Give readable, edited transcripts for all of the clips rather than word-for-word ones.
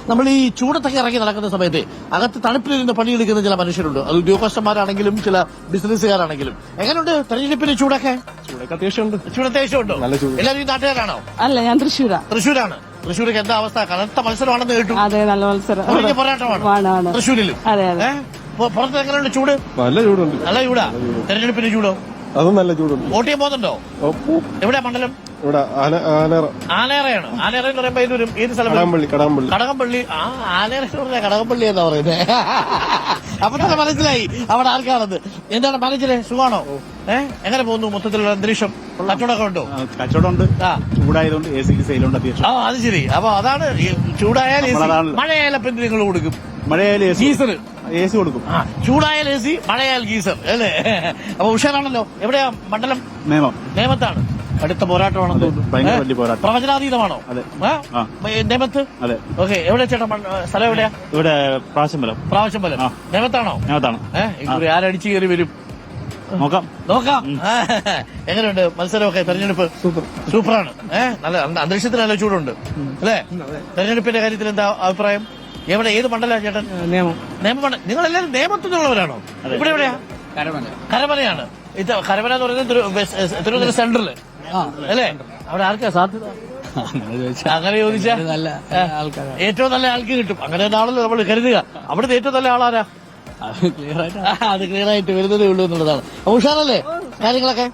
നമ്മൾ ഈ ചൂടത്തൊക്കെ ഇറങ്ങി നടക്കുന്ന സമയത്ത് അകത്ത് തണുപ്പിലിരുന്ന് പണിയെടുക്കുന്ന ചില മനുഷ്യരുണ്ട്. അത് ഉദ്യോഗസ്ഥന്മാരാണെങ്കിലും ചില ബിസിനസ്സുകാരാണെങ്കിലും. എങ്ങനെയുണ്ട് തെരഞ്ഞെടുപ്പിന് ചൂടൊക്കെ? ചൂടൊക്കെ അത്യാവശ്യമുണ്ട്. ചൂട് അത്യാവശ്യമുണ്ടോ? നല്ല ചൂട്. എല്ലാവരും ഈ നാട്ടുകാരാണോ? അല്ല, ഞാൻ തൃശ്ശൂരാ. തൃശ്ശൂരാണ്. തൃശ്ശൂർക്ക് എന്താ അവസ്ഥ? കനത്ത മത്സരമാണെന്ന് കേട്ടു. അതെ, നല്ല മത്സരം. വലിയ പോരാട്ടമാണ് തൃശ്ശൂരിലും. അതെ അതെ. പുറത്ത് എങ്ങനെയുണ്ട് ചൂട്? നല്ല ചൂടുണ്ട്. നല്ല ചൂടാ. തെരഞ്ഞെടുപ്പിന് ചൂടോ? അതും നല്ല ചൂടുണ്ട്. വോട്ട് ചെയ്യാൻ പോകുന്നുണ്ടോ? എവിടെയാ മണ്ഡലം? ഇവിടെ ആനേറയാണ്. ആനേറ എന്ന് പറയുമ്പോ ഏത് സ്ഥലം? കടകംപള്ളി. ആനേറ എന്ന് പറഞ്ഞാൽ കടകംപള്ളി എന്നാ പറയുന്നത്. അപ്പൊ തന്നെ മനസ്സിലായി അവിടെ ആർക്കാണത്. എന്താണ് മാനേജരെ, സുഖമാണോ? എങ്ങനെ പോകുന്നു മൊത്തത്തിലുള്ള അന്തരീക്ഷം? കച്ചവടമൊക്കെ ഉണ്ടോ? കച്ചവടമുണ്ട്. ചൂടായതുകൊണ്ട് എ സിക്ക് സെയിലുണ്ട് അത്യാവശ്യം. അത് ശരി. അപ്പൊ അതാണ് ചൂടായാൽ മഴയായാലും അപ്പം നിങ്ങൾ കൊടുക്കും. മഴയായാലും ഗീസർ എ സി കൊടുക്കും. ചൂടായാൽ എ സി, മഴയായാൽ ഗീസർ അല്ലേ? അപ്പൊ ഉഷാറാണല്ലോ. എവിടെയാ മണ്ഡലം? നേമത്താണ്. അടുത്ത പോരാട്ടമാണെന്ന് തോന്നുന്നു. ഭയങ്കര വലിയ പോരാട്ടം. പ്രവചനാതീതമാണോ? അതെ. നേമത്ത്? അതെ. ഓക്കെ. എവിടെ ചേട്ടാ സ്ഥലം? എവിടെയാ? ഇവിടെ പ്രാവശ്യമ്പലം. നേമത്താണോ? നേമത്താണ്. ആരടിച്ചു കയറി വരും? നോക്കാം. എങ്ങനെയുണ്ട് മത്സരമൊക്കെ? തെരഞ്ഞെടുപ്പ് സൂപ്പറാണ്. നല്ല അന്തരീക്ഷത്തിന് നല്ല ചൂടുണ്ട് അല്ലേ? തെരഞ്ഞെടുപ്പിന്റെ കാര്യത്തിൽ എന്താ അഭിപ്രായം? എവിടെ, ഏത് മണ്ഡലമാണ് ചേട്ടൻ? നിയമമണ്ഡലം. നിങ്ങളെല്ലാവരും നേമത്തു നിന്നുള്ളവരാണോ? ഇവിടെ എവിടെയാ? കരമനയാണ്. ഇത് കരമന എന്ന് പറയുന്നത് തിരുവനന്തപുരം സെൻട്രല് അല്ലേ? അവിടെ ആർക്കാ സാധ്യത? അങ്ങനെ ചോദിച്ചാൽ ഏറ്റവും നല്ല ആൾക്ക് കിട്ടും. അങ്ങനെ ആണല്ലോ നമ്മൾ കരുതുക. അവിടുത്തെ ഏറ്റവും നല്ല ആളാരാ? അത് ക്ലിയർ ആയിട്ട് വരുന്നതേ ഉള്ളൂ എന്നുള്ളതാണ്. അപ്പൊ ഉഷാറല്ലേ കാര്യങ്ങളൊക്കെ?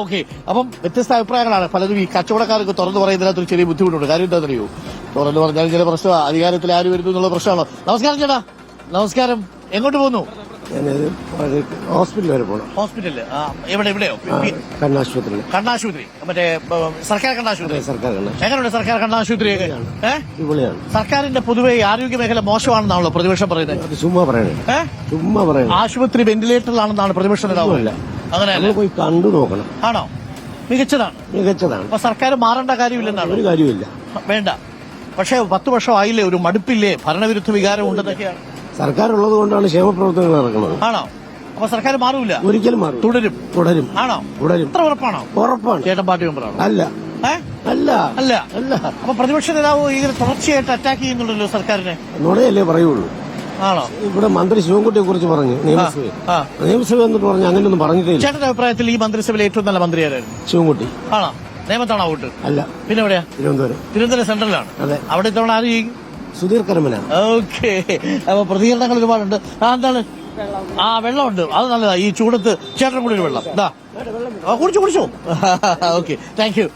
ഓക്കെ. അപ്പം വ്യത്യസ്ത അഭിപ്രായങ്ങളാണ്. പലരും ഈ കച്ചവടക്കാർക്ക് തുറന്നു പറയുന്നതിനകത്തൊരു ചെറിയ ബുദ്ധിമുട്ടുണ്ട്. കാര്യം എന്താണെന്നറിയോ? തുറന്നു പറഞ്ഞാൽ ചില പ്രശ്നമാണ്. അധികാരത്തിൽ ആര് വരുന്നു എന്നുള്ള പ്രശ്നമാണോ? നമസ്കാരം ചേട്ടാ. നമസ്കാരം. എങ്ങോട്ട് പോകുന്നു? ഹോസ്പിറ്റൽ വരെ പോകണം. ഹോസ്പിറ്റലില്? എവിടെയോ? കണ്ണാശുപത്രി. മറ്റേ സർക്കാർ കണ്ണാശുപത്രി. എങ്ങനെയുണ്ട് സർക്കാർ കണ്ണാശുപത്രിയൊക്കെ? സർക്കാരിന്റെ പൊതുവെ ആരോഗ്യ മേഖല മോശമാണെന്നാണല്ലോ പ്രതിപക്ഷം പറയുന്നത്. ചുമ്മാ പറയണേ. ആശുപത്രി വെന്റിലേറ്ററിലാണെന്നാണ് പ്രതിപക്ഷ നേതാവ്. അങ്ങനെ പോയി കണ്ടു നോക്കണം. ആണോ? മികച്ചതാണ്. അപ്പൊ സർക്കാർ മാറേണ്ട കാര്യമില്ലെന്നാണ്? ഒരു കാര്യമില്ല, വേണ്ട. പക്ഷെ 10 വർഷമായില്ലേ? ഒരു മടുപ്പില്ലേ? ഭരണവിരുദ്ധ വികാരം ഉണ്ടെന്നൊക്കെയാണ്. സർക്കാർ ഉള്ളത് കൊണ്ടാണ് ക്ഷേമപ്രവർത്തനങ്ങൾ നടക്കുന്നത്. ആണോ? അപ്പൊ സർക്കാർ മാറൂല? ഒരിക്കലും മാറും. തുടരും. ആണോ? ഇത്ര ഉറപ്പാണോ? ചേട്ടൻ പാർട്ടി മെമ്പറാണോ? അല്ല. അപ്പൊ പ്രതിപക്ഷ നേതാവ് ഇങ്ങനെ തുടർച്ചയായിട്ട് അറ്റാക്ക് ചെയ്യുന്നുണ്ടല്ലോ സർക്കാരിനെ. നുണയല്ലേ പറയുള്ളൂ. ആണോ? ഇവിടെ മന്ത്രി ശിവൻകുട്ടിയെ കുറിച്ച് പറഞ്ഞു നിയമസഭ എന്നിട്ട് പറഞ്ഞു അങ്ങനെയൊന്നും പറഞ്ഞിട്ടില്ല. ചേട്ടന്റെ അഭിപ്രായത്തിൽ ഈ മന്ത്രിസഭയിലെ ഏറ്റവും നല്ല മന്ത്രി ആരായിരുന്നു? ശിവൻകുട്ടി. ആണോ? നേമത്താണോ വോട്ട്? അല്ല. പിന്നെ എവിടെയാ? തിരുവനന്തപുരം സെൻട്രലാണ്. അതെ. അവിടെ ഇത്തവണ ആര് ചെയ്യും? സുധീർ കരമന. ഓക്കെ. അപ്പൊ പ്രതികരണങ്ങൾ ഒരുപാടുണ്ട്. എന്താണ്? വെള്ളമുണ്ട്. അത് നല്ലതാ. ഈ ചൂടത്ത് ചേട്ടൻ കൂടി ഒരു വെള്ളം കുടിച്ചോ. Okay, thank you.